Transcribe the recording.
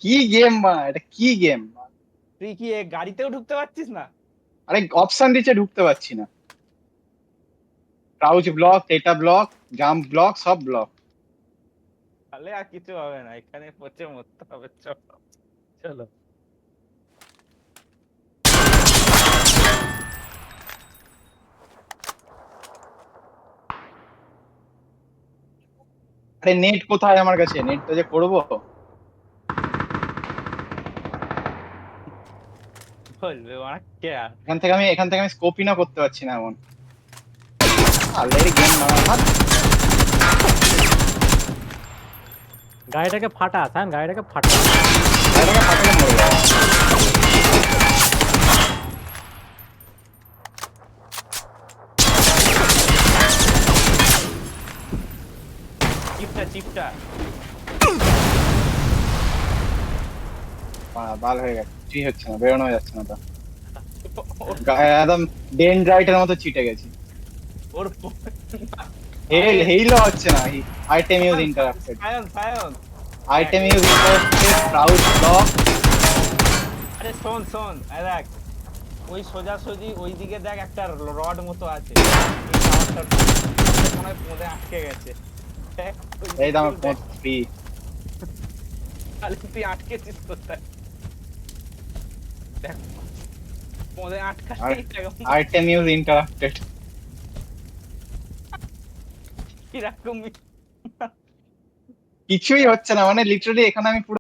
কি গেম মা, এটা কি গেম? তুই কি গাড়িতেও ঢুকতে পারছিস না? আরে অপশন দিচ্ছে ঢুকতে পারছি না। ক্রাউচ ব্লক, এটা ব্লক, জাম্প ব্লক, সব ব্লক। তাহলে আর কিছু হবে না, এখানে পচে মরতে হবে। চলো চলো। আরে নেট কোথায় আমার কাছে? নেটটা যে করবো। বলবে ওরা কে আর। এখান থেকে আমি স্কোপিনও করতে পারছি না এমন। অলরেডি গেম মারা। গাড়িটাকে ফাটা সায়ন, গাড়িটাকে ফাটা। গাড়িটাকে ফাটালে মরে যাবে। চিপটা চিপটা। বাল হয়ে গেছে, কিছুই হচ্ছে না, বেরোনো যাচ্ছে না তো। ওর একদম ডেনড্রাইটের মতো চিটে গেছি। ওর হেল আরে হেইলও হচ্ছে না। Item use Sayan interrupted. Sayan Sayan, দেখ item use interrupted, crouch block. আরে শোন শোন, এই দেখ ওই সোজাসুজি ওই দিকে দেখ একটা রড মতো আছে, এই টাওয়ারটার মনে হয় পোঁদে আটকে গেছে। দেখ ওই এই দাম দিকেও দেখ। ফ্রি। তাহলে তুই আটকেছিস কোথায়? দেখ পোঁদে আর আটকালেই এরকম আইটেম ইউজ ইন্টারাপ্টেড। কিরকম কিছুই হচ্ছে না, মানে লিটারালি এখানে আমি পুরো